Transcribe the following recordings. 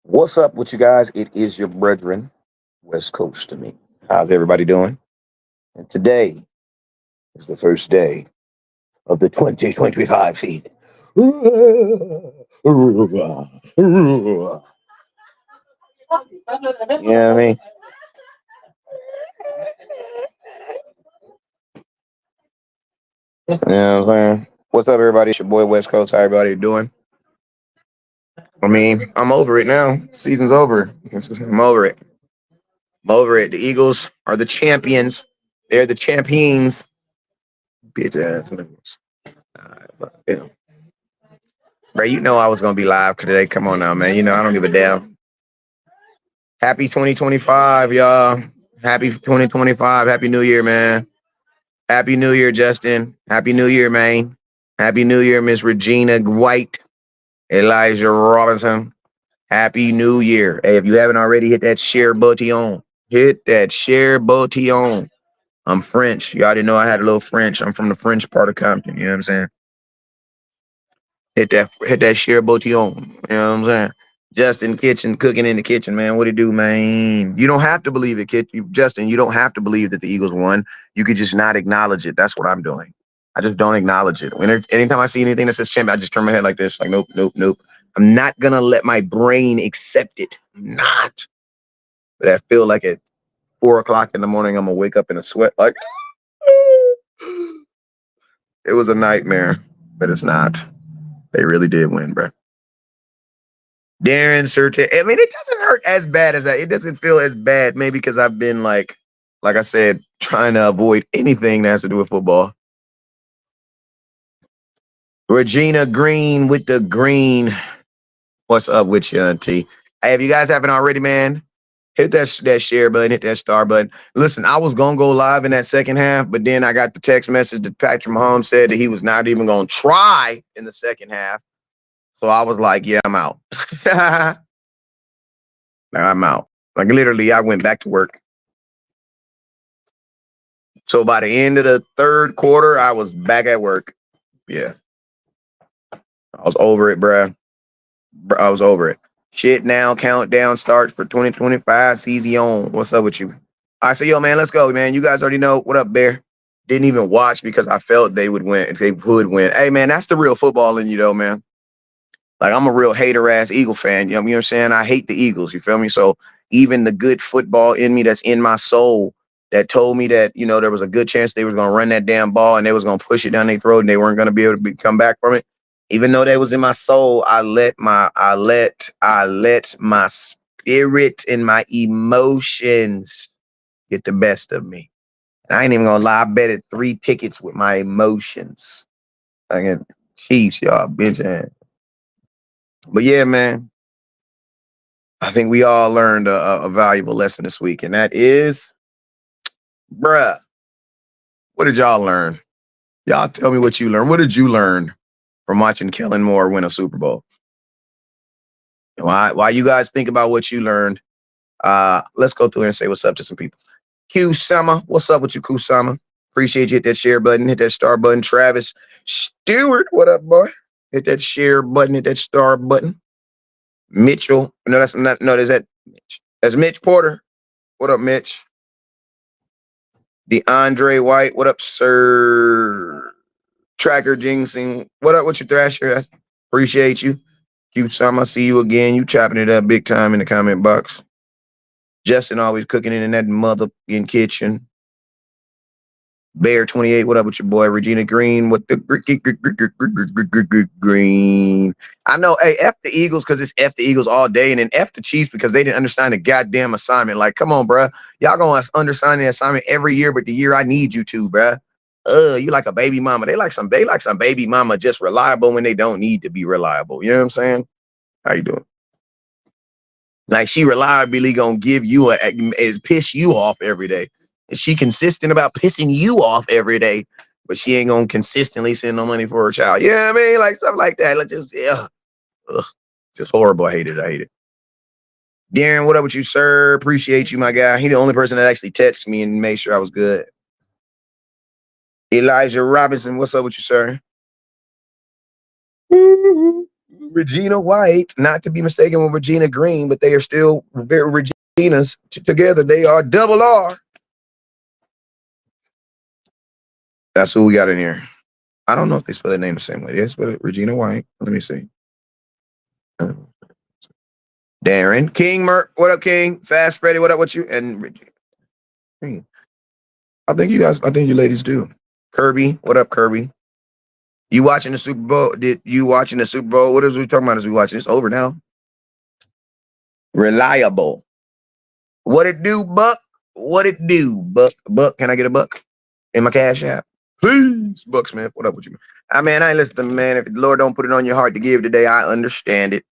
What's up with you guys? It is your brethren, West Coast to me. How's everybody doing? And today is the first day of the 2025 season. Yeah, I mean, yeah, I'm saying. What's up, everybody? It's your boy West Coast. How everybody doing? I mean, I'm over it now. Season's over. I'm over it. I'm over it. The Eagles are the champions. They're the champions. Bitch ass niggas. Yeah. Bro, you know I was gonna be live today. Come on now, man. You know I don't give a damn. Happy 2025, y'all. Happy 2025. Happy New Year, man. Happy New Year, Justin. Happy New Year, man. Happy New Year, Miss Regina White, Elijah Robinson. Happy New Year. Hey, if you haven't already, hit that share button. Hit that share button. I'm French. Y'all didn't know I had a little French. I'm from the French part of Compton. You know what I'm saying? Hit that share button. You know what I'm saying? Justin Kitchen, cooking in the kitchen, man. What it do, man? You don't have to believe it, Justin. You don't have to believe that the Eagles won. You could just not acknowledge it. That's what I'm doing. I just don't acknowledge it. Anytime I see anything that says champion, I just turn my head like this, like nope, nope, nope. I'm not gonna let my brain accept it. I'm not. But I feel like at 4 o'clock in the morning, I'm gonna wake up in a sweat, like it was a nightmare, but it's not. They really did win, bro. Darren Surtain. I mean, it doesn't hurt as bad as that. It doesn't feel as bad, maybe because I've been like I said, trying to avoid anything that has to do with football. Regina Green with the green. What's up with you, Auntie? Hey, if you guys haven't already, man, hit that share button, hit that star button. Listen, I was gonna go live in that second half, but then I got the text message that Patrick Mahomes said that he was not even gonna try in the second half. So I was like, yeah, I'm out. I'm out. Like literally, I went back to work. So by the end of the third quarter, I was back at work. Yeah. I was over it, bruh. I was over it. Shit now, countdown starts for 2025 season. What's up with you? I say, yo, man, let's go, man. You guys already know. What up, Bear? Didn't even watch because I felt they would win. They would win. Hey, man, that's the real football in you, though, man. Like, I'm a real hater-ass Eagle fan. You know what I'm saying? I hate the Eagles. You feel me? So even the good football in me that's in my soul that told me that, there was a good chance they was going to run that damn ball and they was going to push it down their throat and they weren't going to be able to come back from it. Even though that was in my soul, I let my spirit and my emotions get the best of me. And I ain't even gonna lie, I betted 3 tickets with my emotions. I get Chiefs, y'all, bitch ass. But yeah, man, I think we all learned a valuable lesson this week, and that is, bruh, what did y'all learn? Y'all tell me what you learned. What did you learn from watching Kellen Moore win a Super Bowl? While you guys think about what you learned, let's go through and say what's up to some people. Q Summer, what's up with you, Q Summer? Appreciate you. Hit that share button, hit that star button. Travis Stewart, what up, boy? Hit that share button, hit that star button. Mitchell, no, that's not. No, there's that. Mitch. That's Mitch Porter. What up, Mitch? DeAndre White, what up, sir? Tracker Jinxing, what up with your Thrasher? Appreciate you. Q Summer, I see you again. You chopping it up big time in the comment box. Justin always cooking in that motherfucking kitchen. Bear 28, what up with your boy? Regina Green, what the green? I know, hey, F the Eagles because it's F the Eagles all day, and then F the Chiefs because they didn't understand the goddamn assignment. Like, come on, bruh. Y'all gonna understand the assignment every year, but the year I need you to, bruh. You like a baby mama. They like some baby mama just reliable when they don't need to be reliable. You know what I'm saying? How you doing? Like she reliably gonna give you piss you off every day. And she consistent about pissing you off every day, but she ain't gonna consistently send no money for her child. You know what I mean? Like stuff like that. Like just just horrible. I hate it. Darren, what up with you, sir? Appreciate you, my guy. He the only person that actually texted me and made sure I was good. Elijah Robinson, what's up with you, sir? Regina White, not to be mistaken with Regina Green, but they are still very Reginas together. They are double R. That's who we got in here. I don't know if they spell their name the same way. They spell it Regina White. Let me see. Darren King, what up, King? Fast Freddy, what up with you? And Regina. I think you ladies do. Kirby, what up, Kirby? You watching the Super Bowl? Did you watching the Super Bowl? What is we talking about as we watching? It's over now. Reliable. What it do, Buck? What it do, Buck? Buck, can I get a buck in my cash app? Please, Buck Smith. What up with you? I ain't listening, man. If the Lord don't put it on your heart to give today, I understand it.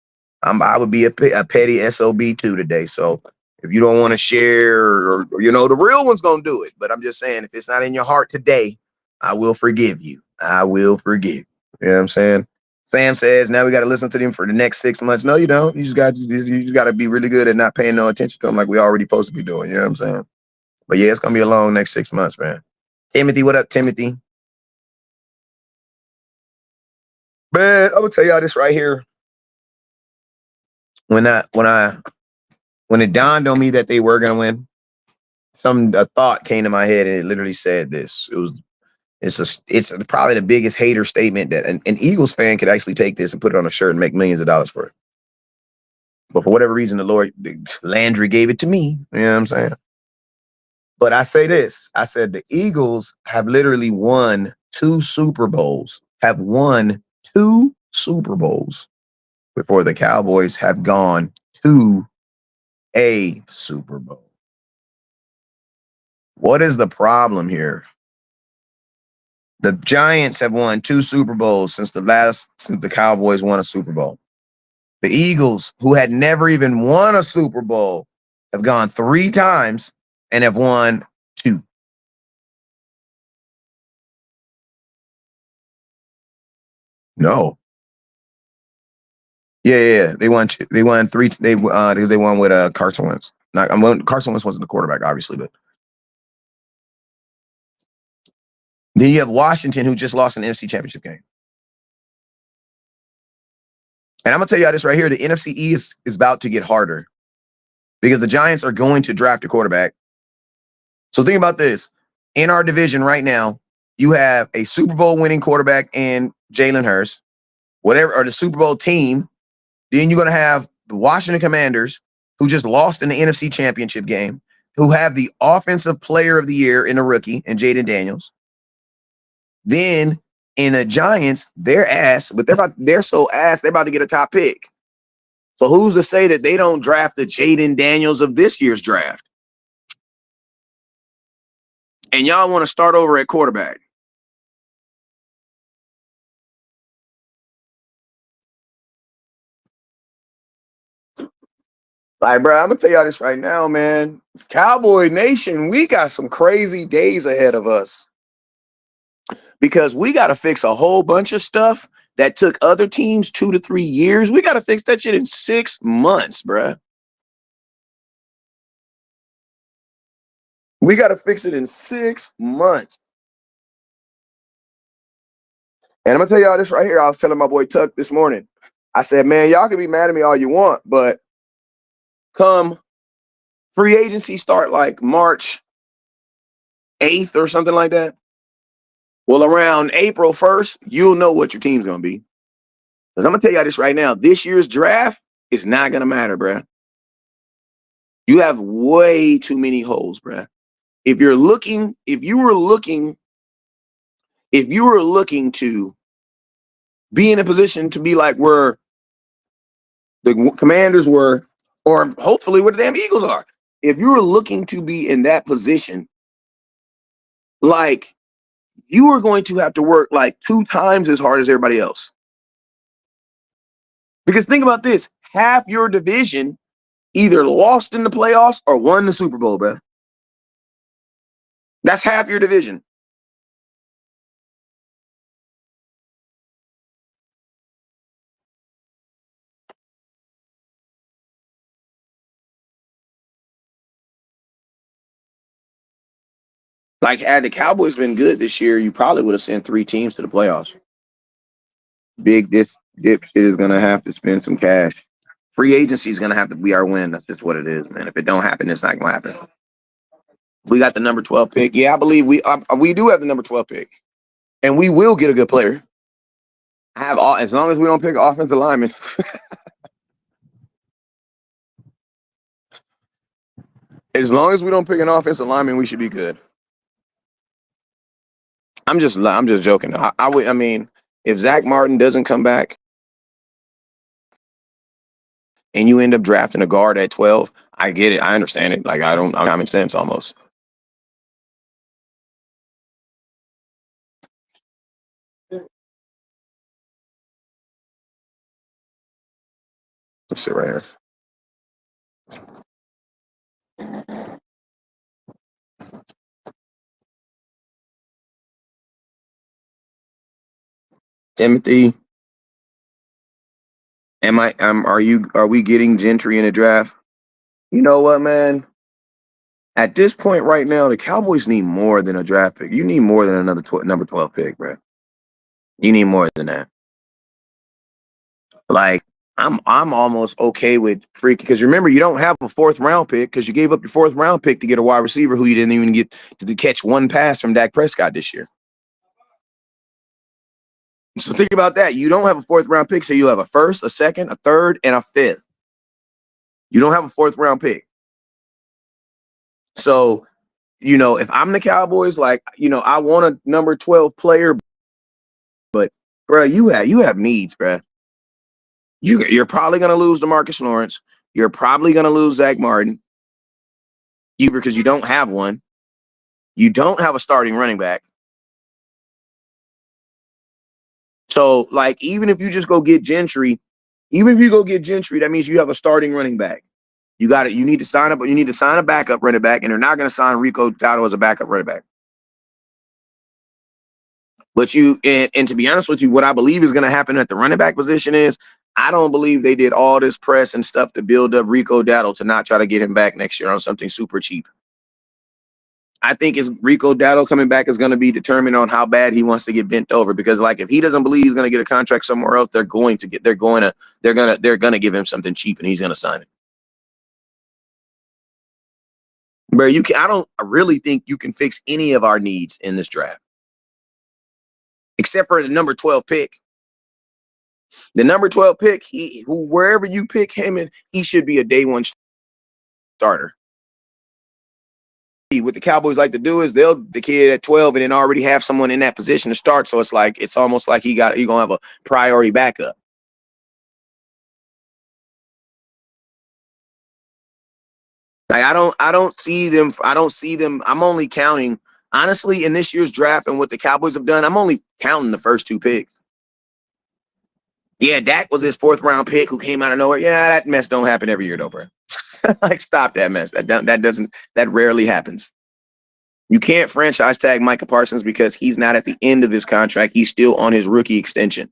I would be a petty SOB too today. So if you don't want to share, or the real one's gonna do it. But I'm just saying, if it's not in your heart today, I will forgive you. I will forgive you. You know what I'm saying? Sam says now we got to listen to them for the next 6 months. No, you don't. You just got to be really good at not paying no attention to them like we already supposed to be doing. You know what I'm saying? But yeah, it's gonna be a long next 6 months, man. Timothy, what up, Timothy? Man, I'm gonna tell y'all this right here. When it dawned on me that they were gonna win, a thought came to my head and it literally said this. It's probably the biggest hater statement that an Eagles fan could actually take this and put it on a shirt and make millions of dollars for it. But for whatever reason, the Lord Landry gave it to me. You know what I'm saying? But I say this. I said the Eagles have literally won 2 Super Bowls. Have won 2 Super Bowls before the Cowboys have gone to a Super Bowl. What is the problem here? The Giants have won 2 Super Bowls since the Cowboys won a Super Bowl. The Eagles, who had never even won a Super Bowl, have gone 3 times and have won 2. No. Yeah. They won 3. They because they won with Carson Wentz. Carson Wentz wasn't the quarterback, obviously, but then you have Washington, who just lost an NFC Championship game. And I'm gonna tell you this right here: the NFC East is about to get harder because the Giants are going to draft a quarterback. So think about this: in our division right now, you have a Super Bowl winning quarterback in Jalen Hurts, or the Super Bowl team. Then you're gonna have the Washington Commanders, who just lost in the NFC Championship game, who have the Offensive Player of the Year in a rookie in Jaden Daniels. Then in the Giants, they're ass, but they're so ass, they're about to get a top pick. So who's to say that they don't draft the Jaden Daniels of this year's draft? And y'all want to start over at quarterback. Like, bro, I'm gonna tell y'all this right now, man. Cowboy Nation, we got some crazy days ahead of us because we got to fix a whole bunch of stuff that took other teams 2 to 3 years. We got to fix that shit in 6 months, bro. We got to fix it in 6 months. And I'm gonna tell y'all this right here. I was telling my boy Tuck this morning. I said, man, y'all can be mad at me all you want, but come free agency start like March 8th or something like that. Well, around April 1st, you'll know what your team's gonna be. Because I'm gonna tell y'all this right now. This year's draft is not gonna matter, bruh. You have way too many holes, bruh. If you were looking to be in a position to be like where the Commanders were, or hopefully where the damn Eagles are. If you were looking to be in that position, like you are going to have to work like 2 times as hard as everybody else. Because think about this: half your division either lost in the playoffs or won the Super Bowl, bro. That's half your division. Like, had the Cowboys been good this year, you probably would have sent 3 teams to the playoffs. Dipshit is gonna have to spend some cash. Free agency is gonna have to be our win. That's just what it is, man. If it don't happen, it's not gonna happen. We got the number 12 pick. Yeah, I believe we do have the number 12 pick, and we will get a good player. Have all as long as we don't pick offensive linemen. As long as we don't pick an offensive lineman, we should be good. I'm just joking. I mean, if Zach Martin doesn't come back and you end up drafting a guard at 12, I get it. I understand it. Like I'm common sense almost. Let's sit right here. Timothy, are we getting Gentry in a draft? You know what, man? At this point right now, the Cowboys need more than a draft pick. You need more than another number 12 pick, bro. You need more than that. Like, I'm almost okay with freaking because remember, you don't have a fourth round pick because you gave up your fourth round pick to get a wide receiver who you didn't even get to catch one pass from Dak Prescott this year. So think about that. You don't have a fourth round pick, so you have a first, a second, a third, and a fifth. You don't have a fourth round pick. So, if I'm the Cowboys, like, I want a number 12 player, but bro, you have needs, bro. You're probably gonna lose DeMarcus Lawrence. You're probably gonna lose Zach Martin. Because you don't have one. You don't have a starting running back. So, like, even if you just go get Gentry, that means you have a starting running back. You got it. You need to sign up, but you need to sign a backup running back, and they're not going to sign Rico Dowdle as a backup running back. But and to be honest with you, what I believe is going to happen at the running back position is I don't believe they did all this press and stuff to build up Rico Dowdle to not try to get him back next year on something super cheap. I think Rico Dowdle coming back is going to be determined on how bad he wants to get bent over. Because like if he doesn't believe he's going to get a contract somewhere else, they're going to give him something cheap and he's going to sign it. Bro, I really think you can fix any of our needs in this draft, except for the number 12 pick. The number 12 pick, wherever you pick him in, he should be a day one starter. What the Cowboys like to do is they'll the kid at 12 and then already have someone in that position to start. So it's almost like you're gonna have a priority backup. Like I don't see them. I'm only counting honestly in this year's draft and what the Cowboys have done. I'm only counting the first two picks. Yeah, Dak was his fourth round pick who came out of nowhere. Yeah, that mess don't happen every year though, bro. Like stop that mess. That rarely happens. You can't franchise tag Micah Parsons because he's not at the end of his contract. He's still on his rookie extension.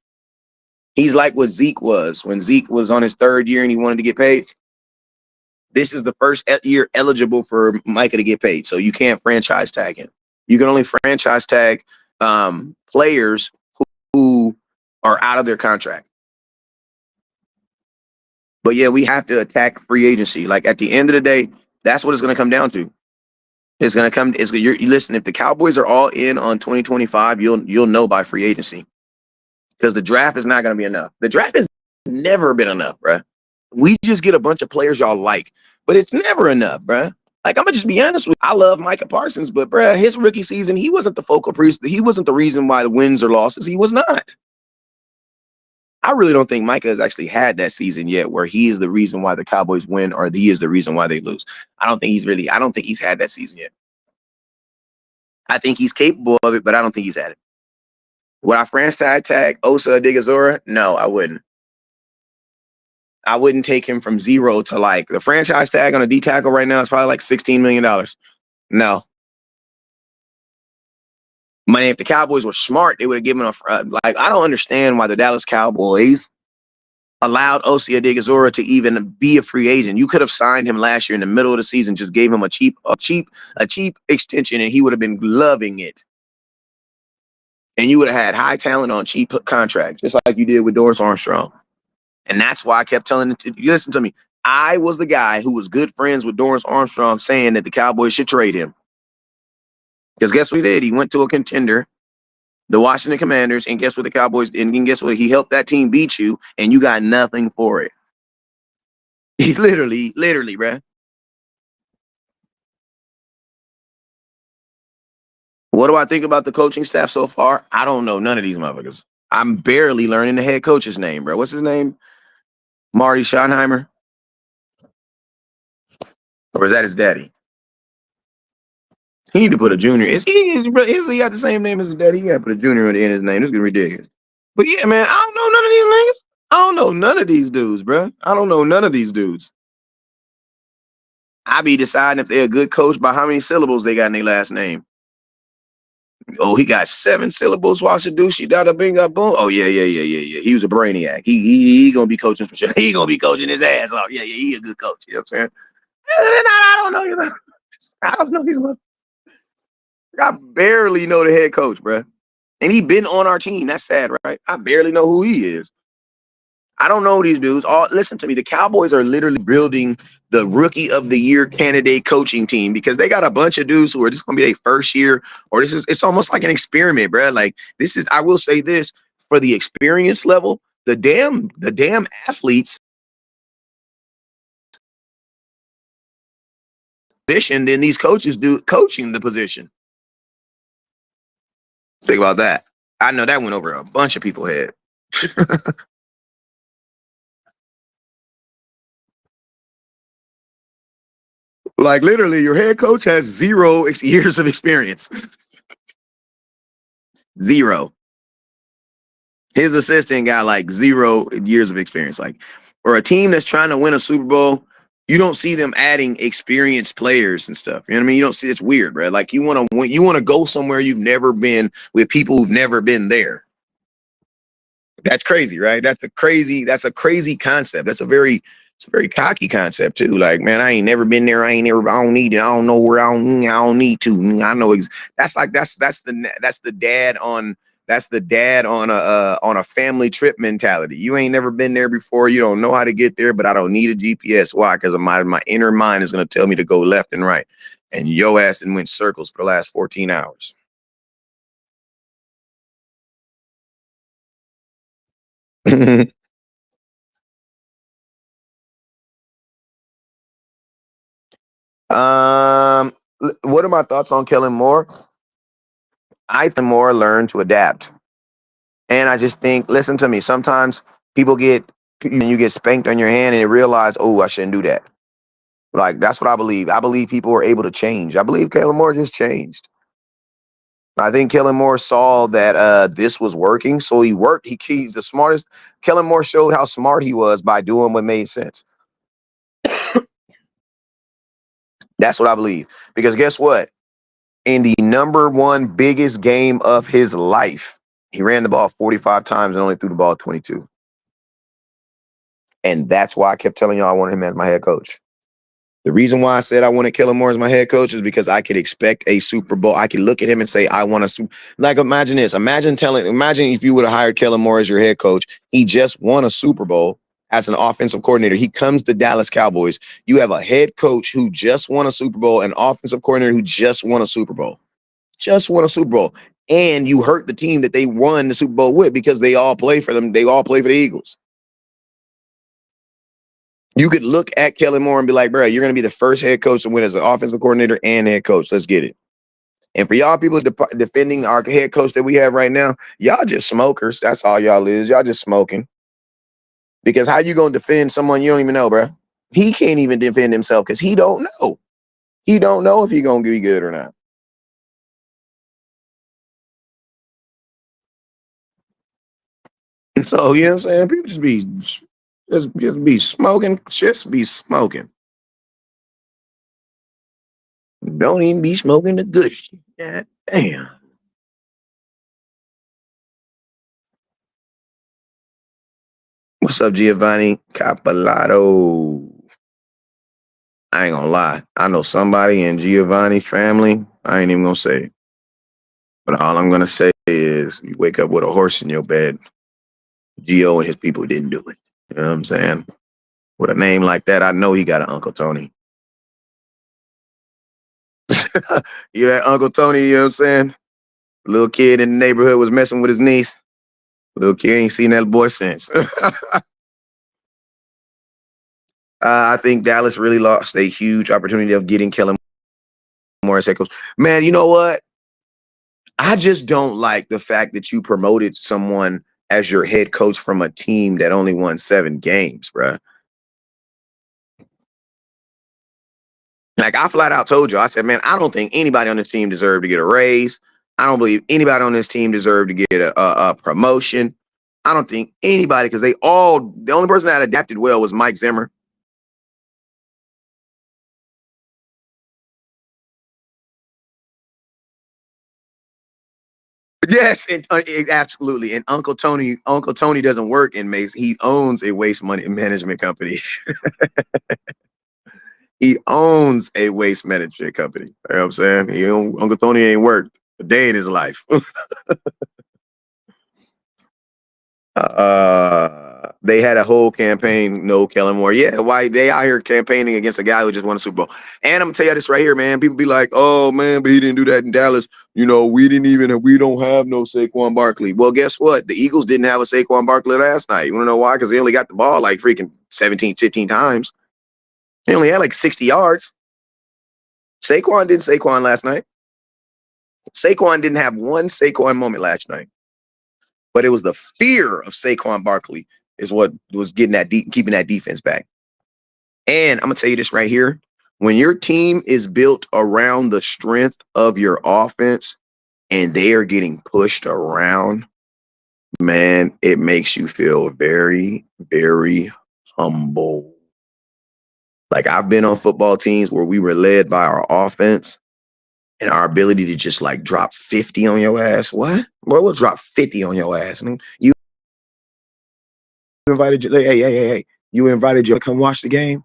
He's like what Zeke was when Zeke was on his third year and he wanted to get paid. This is the first year eligible for Micah to get paid. So you can't franchise tag him. You can only franchise tag players who are out of their contract. But yeah, we have to attack free agency. Like at the end of the day, that's what it's going to come down to. It's going to come. Listen. If the Cowboys are all in on 2025, you'll know by free agency because the draft is not going to be enough. The draft has never been enough, bro. We just get a bunch of players y'all like, but it's never enough, bro. Like I'm gonna just be honest with you. I love Micah Parsons, but bro, his rookie season, he wasn't the focal point. He wasn't the reason why the wins or losses. He was not. I really don't think Micah has actually had that season yet where he is the reason why the Cowboys win or he is the reason why they lose. I don't think he's had that season yet. I think he's capable of it, but I don't think he's had it. Would I franchise tag Osa Odigizora? No, I wouldn't. I wouldn't take him from zero to like the franchise tag on a D tackle right now is probably like $16 million. No. Money, if the Cowboys were smart, they would have given him I don't understand why the Dallas Cowboys allowed Osa Odigizora to even be a free agent. You could have signed him last year in the middle of the season, just gave him a cheap extension, and he would have been loving it. and you would have had high talent on cheap contracts, just like you did with Doris Armstrong. And that's why I kept telling you listen to me. I was the guy who was good friends with Doris Armstrong saying that the Cowboys should trade him. Because guess what he did? He went to a contender, the Washington Commanders, and guess what the Cowboys did? And guess what? He helped that team beat you, and you got nothing for it. He literally, bruh. What do I think about the coaching staff so far? I don't know none of these motherfuckers. I'm barely learning the head coach's name, bro. What's his name? Marty Schottenheimer? Or is that his daddy? He need to put a junior. Is he got the same name as his daddy? He got to put a junior at the end of his name. This is gonna be ridiculous. But yeah, man, I don't know none of these niggas. I don't know none of these dudes, bro. I don't know none of these dudes. I be deciding if they're a good coach by how many syllables they got in their last name. Oh, he got 7 syllables. Washadushi, dada, binga, boom. Oh yeah. He was a brainiac. He gonna be coaching for sure. He gonna be coaching his ass off. Yeah. He a good coach. You know what I'm saying? I don't know you. I don't know these. I barely know the head coach, bro. And he been on our team. That's sad, right? I barely know who he is. I don't know these dudes. Listen to me. The Cowboys are literally building the rookie of the year candidate coaching team because they got a bunch of dudes who are just going to be their first year, or it's almost like an experiment, bro. Like I will say this for the experience level, the damn athletes position than these coaches do coaching the position. Think about that. I know that went over a bunch of people's head. Like literally, your head coach has 0 years of experience. 0. His assistant got like 0 years of experience. Like, for a team that's trying to win a Super Bowl, you don't see them adding experienced players and stuff. You know what I mean? You don't see it's weird, bro. Like you want to go somewhere you've never been with people who've never been there. That's crazy, right? That's a crazy concept. It's a very cocky concept too. Like, man, I ain't never been there. I don't need it. I don't know where I don't need to. I know that's the dad on a family trip mentality. You ain't never been there before. You don't know how to get there, but I don't need a GPS. Why? Because my inner mind is going to tell me to go left and right. And your ass and went circles for the last 14 hours. What are my thoughts on Kellen Moore? I think Moore learned to adapt. And I just think, listen to me, sometimes you get spanked on your hand and you realize, oh, I shouldn't do that. Like, that's what I believe. I believe people are able to change. I believe Kellen Moore just changed. I think Kellen Moore saw that this was working. So he worked. He's the smartest. Kellen Moore showed how smart he was by doing what made sense. That's what I believe. Because guess what? In the number 1 biggest game of his life, he ran the ball 45 times and only threw the ball 22. And that's why I kept telling y'all I wanted him as my head coach. The reason why I said I wanted Kellen Moore as my head coach is because I could expect a Super Bowl. I could look at him and say, I want a Super. Like, imagine this. Imagine if you would have hired Kellen Moore as your head coach. He just won a Super Bowl as an offensive coordinator. He comes to Dallas Cowboys. You have a head coach who just won a Super Bowl, an offensive coordinator who just won a Super Bowl. Just won a Super Bowl. And you hurt the team that they won the Super Bowl with because they all play for them. They all play for the Eagles. You could look at Kellen Moore and be like, bro, you're going to be the first head coach to win as an offensive coordinator and head coach. Let's get it. And for y'all people defending our head coach that we have right now, y'all just smokers. That's all y'all is. Y'all just smoking. Because how you going to defend someone you don't even know, bro? He can't even defend himself because he don't know. He don't know if he's going to be good or not. And so, you know what I'm saying? People just be smoking. Just be smoking. Don't even be smoking the good shit. God damn. What's up, Giovanni Capolato? I ain't gonna lie. I know somebody in Giovanni family. I ain't even gonna say it. But all I'm gonna say is you wake up with a horse in your bed. Gio and his people didn't do it. You know what I'm saying? With a name like that, I know he got an Uncle Tony. You that Uncle Tony, you know what I'm saying? Little kid in the neighborhood was messing with his niece. Little kid ain't seen that boy since. I think Dallas really lost a huge opportunity of getting Kellen Moore as head coach. Man, you know what? I just don't like the fact that you promoted someone as your head coach from a team that only won 7 games, bruh. Like I flat out told you, I said, man, I don't think anybody on this team deserved to get a raise. I don't believe anybody on this team deserved to get a promotion. I don't think anybody, because the only person that adapted well was Mike Zimmer. Yes, and absolutely. And Uncle Tony doesn't work in Mace. He owns a waste money management company. He owns a waste management company. You know what I'm saying? Uncle Tony ain't worked a day in his life. They had a whole campaign, no Kellen Moore. Yeah, why they out here campaigning against a guy who just won a Super Bowl. And I'm gonna tell you this right here, man. People be like, oh man, but he didn't do that in Dallas. You know, we don't have no Saquon Barkley. Well, guess what? The Eagles didn't have a Saquon Barkley last night. You wanna know why? Because they only got the ball like freaking 17, 15 times. He only had like 60 yards. Saquon didn't Saquon last night. Saquon didn't have one Saquon moment last night. But it was the fear of Saquon Barkley is what was getting keeping that defense back. And I'm gonna tell you this right here: when your team is built around the strength of your offense, and they are getting pushed around, man, it makes you feel very, very humble. Like I've been on football teams where we were led by our offense and our ability to just like drop 50 on your ass. What? Boy, we'll drop 50 on your ass. I mean, you invited you. Hey. You invited you to come watch the game.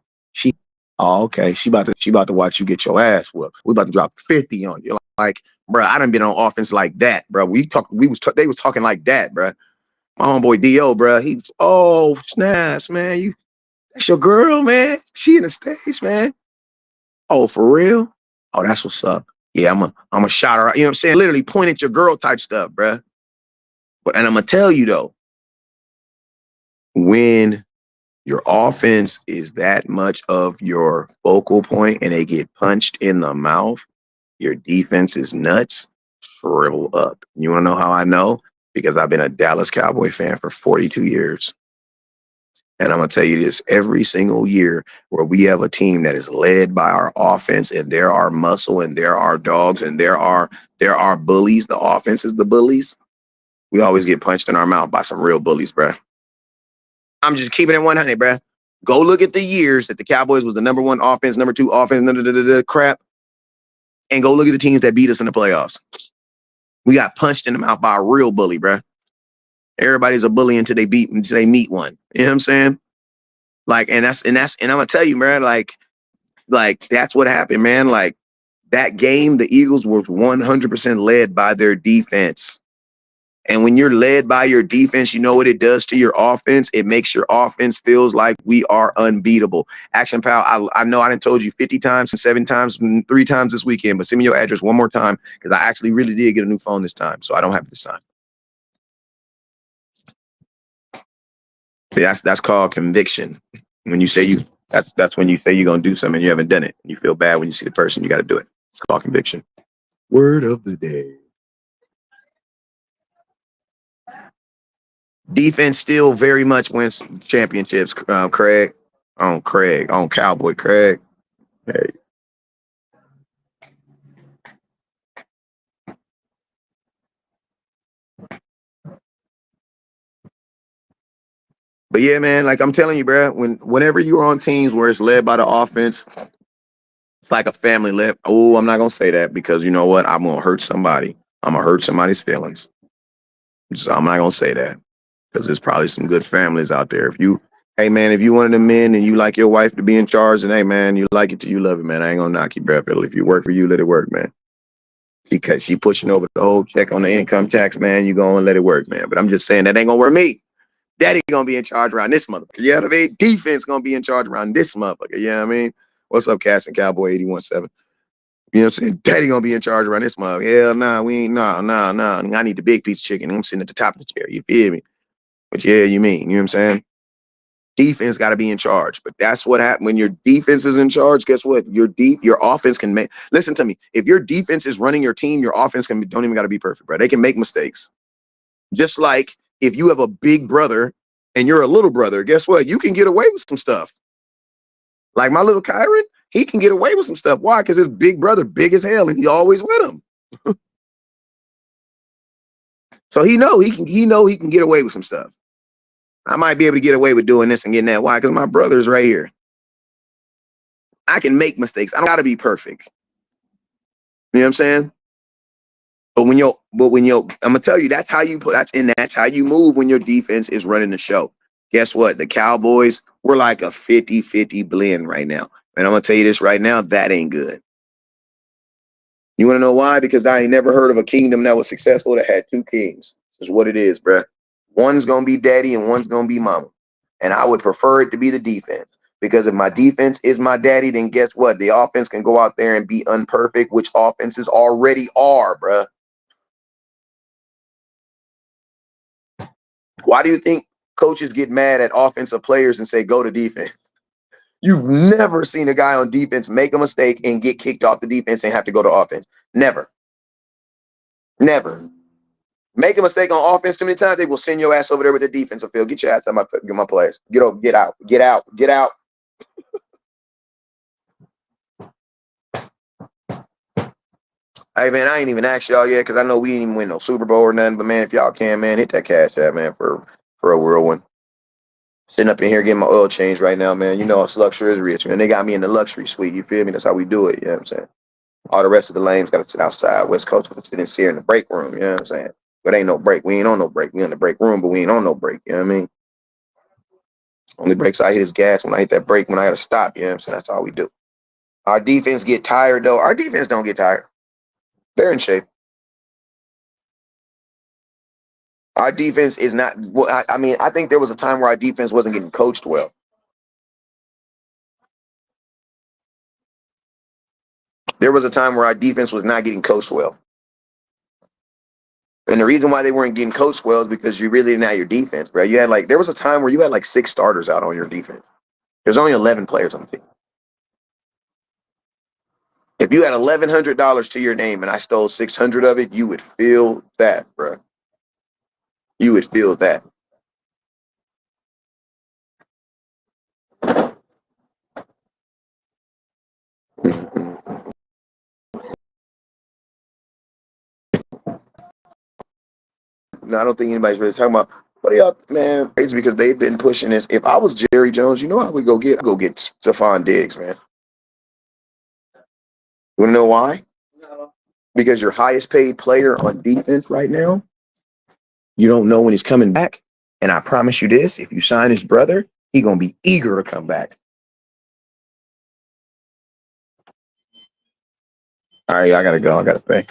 Oh, okay. She about to watch you get your ass whooped. We about to drop 50 on you. Like, bro, I done been on offense like that, bro. They was talking like that, bro. My homeboy Do, bro. Oh snaps, man. That's your girl, man. She in the stage, man. Oh, for real? Oh, that's what's up. Yeah, I'm a shout her out. You know what I'm saying? Literally point at your girl type stuff, bro. And I'm gonna tell you though, when your offense is that much of your focal point and they get punched in the mouth, your defense is nuts, shrivel up. You want to know how I know? Because I've been a Dallas Cowboy fan for 42 years. And I'm going to tell you this, every single year where we have a team that is led by our offense and there are muscle and there are dogs and there are bullies, the offense is the bullies, we always get punched in our mouth by some real bullies, bruh. I'm just keeping it 100, bruh. Go look at the years that the Cowboys was the number 1 offense, number 2 offense, crap, and go look at the teams that beat us in the playoffs. We got punched in the mouth by a real bully, bruh. Everybody's a bully until they meet one. You know what I'm saying? Like, and I'm gonna tell you, man, like that's what happened, man. Like that game, the Eagles were 100% led by their defense. And when you're led by your defense, you know what it does to your offense? It makes your offense feels like we are unbeatable. Action Pal, I know I done told you 50 times and 7 times and 3 times this weekend, but send me your address one more time because I actually really did get a new phone this time, so I don't have to sign. See, that's called conviction. When you say that's when you say you're gonna do something and you haven't done it. You feel bad when you see the person, you got to do it. It's called conviction. Word of the day. Defense still very much wins championships, Craig. On Cowboy Craig. Hey. But yeah, man, like I'm telling you, bro, whenever you're on teams where it's led by the offense, it's like a family led. Oh, I'm not gonna say that because you know what? I'm gonna hurt somebody. I'm gonna hurt somebody's feelings. So I'm not gonna say that because there's probably some good families out there. Hey man, if you one of the men and you like your wife to be in charge, and hey man, you like it till you love it, man. I ain't gonna knock you, bro. If you work for you, let it work, man. because she pushing over the whole check on the income tax, man. You gonna let it work, man. But I'm just saying that ain't gonna work me. Daddy gonna be in charge around this motherfucker. You know what I mean? Defense gonna be in charge around this motherfucker. You know what I mean? What's up, Cass and Cowboy 81-7? You know what I'm saying? Daddy gonna be in charge around this motherfucker. Hell nah, we ain't nah. I need the big piece of chicken. I'm sitting at the top of the chair. You feel me? But yeah, you mean, you know what I'm saying? Defense got to be in charge. But that's what happened when your defense is in charge. Guess what? Your offense can make. Listen to me. If your defense is running your team, your offense don't even got to be perfect, bro. They can make mistakes. Just like if you have a big brother and you're a little brother, guess what? You can get away with some stuff. Like my little Kyron, he can get away with some stuff. Why? Because his big brother, big as hell, and he always with him. So he can get away with some stuff. I might be able to get away with doing this and getting that. Why? Because my brother's right here. I can make mistakes. I don't gotta be perfect. You know what I'm saying? But when I'm gonna tell you, that's how you move when your defense is running the show. Guess what? The Cowboys, we're like a 50-50 blend right now. And I'm gonna tell you this right now, that ain't good. You wanna know why? Because I ain't never heard of a kingdom that was successful that had two kings. This is what it is, bruh. One's gonna be daddy and one's gonna be mama. And I would prefer it to be the defense. Because if my defense is my daddy, then guess what? The offense can go out there and be unperfect, which offenses already are, bruh. Why do you think coaches get mad at offensive players and say, go to defense? You've never seen a guy on defense make a mistake and get kicked off the defense and have to go to offense. Never. Never. Make a mistake on offense too many times, they will send your ass over there with the defensive field. Get your ass out of my players. Get out. Get out. Get out. Hey, man, I ain't even asked y'all yet because I know we ain't even win no Super Bowl or nothing. But, man, if y'all can, man, hit that cash app, man, for a whirlwind. Sitting up in here getting my oil changed right now, man. You know, it's luxury is rich, man. They got me in the luxury suite. You feel me? That's how we do it. You know what I'm saying? All the rest of the lanes got to sit outside. West Coast got to sit here in the break room. You know what I'm saying? But ain't no break. We ain't on no break. We in the break room, but we ain't on no break. You know what I mean? Only breaks I hit is gas when I hit that break when I got to stop. You know what I'm saying? That's all we do. Our defense get tired, though. Our defense don't get tired. They're in shape. Our defense is not. Well, I mean, I think there was a time where our defense wasn't getting coached well. There was a time where our defense was not getting coached well. And the reason why they weren't getting coached well is because you really didn't have your defense, bro. There was a time where you had like 6 starters out on your defense. There's only 11 players on the team. If you had $1,100 to your name and I stole 600 of it, you would feel that, bro. You would feel that. No, I don't think anybody's really talking about. What are y'all, man? It's because they've been pushing this. If I was Jerry Jones, you know I would go get Stephon Diggs, man. You wanna know why? No. Because your highest paid player on defense right now, you don't know when he's coming back. And I promise you this: if you sign his brother, he's gonna be eager to come back. All right, I gotta go. I gotta pay.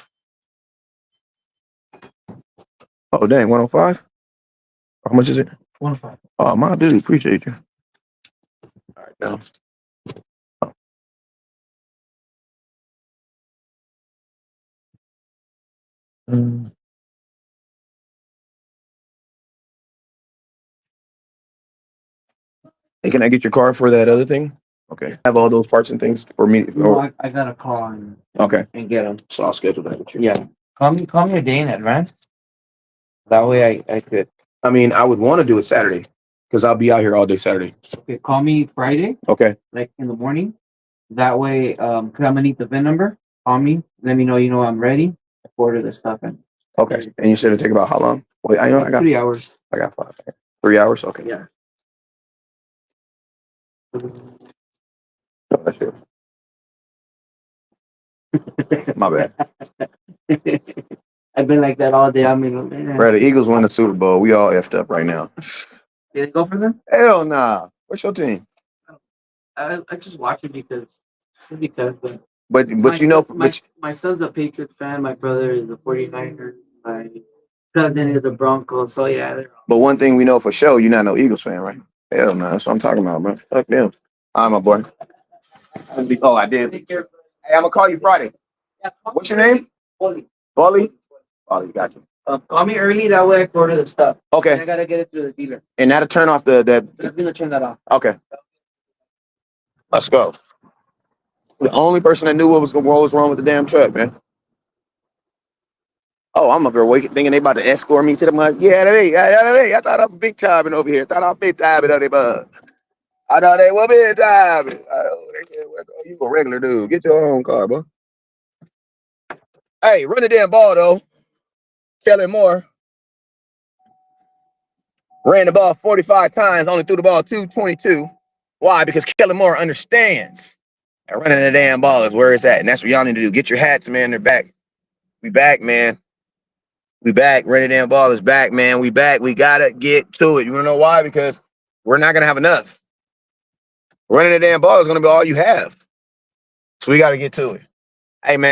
Oh dang, 105. How much is it? 105. Oh my dude, appreciate you. All right, now. Hey, can I get your card for that other thing? Okay. Have all those parts and things for me. No, I gotta call and get them. So I'll schedule that with you. Yeah. Call me a day in advance. That way I could. I mean, I would want to do it Saturday because I'll be out here all day Saturday. Okay, call me Friday, Okay. like in the morning. That way, cause I'm gonna need the VIN number. Call me, let me know I'm ready. Order the stuff in. Okay. And you said it'd take about how long? Wait, I know I got 3 hours. I got 5. 3 hours? Okay. Yeah. No, that's yours. My bad. I've been like that all day. I mean, man. Bro, the Eagles won the Super Bowl. We all effed up right now. Did it go for them? Hell nah. What's your team? I just watch it because. But But My you know, my my son's a Patriot fan. My brother is a 49er. My cousin is a Broncos. So yeah, but one thing we know for sure, you're not no Eagles fan, right? Hell no, that's what I'm talking about, bro. Fuck them. All right, my boy. Oh, I did. Hey, I'm gonna call you Friday. What's your name? Bolly. Oh, you got you. call me early. That way I can order the stuff. Okay. And I gotta get it to the dealer. And that'll turn off the. I'm gonna turn that off. Okay. Let's go. The only person that knew what was wrong with the damn truck, man. Oh, I'm up here waking, thinking they about to escort me to the mud. Yeah, I thought I'm big timing over here. Thought I'm big timing on they bud. I thought they were big timing. You a regular dude. Get your own car, bro. Hey, run the damn ball though. Kellen Moore ran the ball 45 times, only threw the ball 222. Why? Because Kellen Moore understands that running the damn ball is where it's at, and that's what y'all need to do. Get your hats, man. They're back. We back, man. We back. Running the damn ball is back, man. We back. We gotta get to it. You wanna know why? Because we're not gonna have enough. Running the damn ball is gonna be all you have. So we gotta get to it. Hey, man.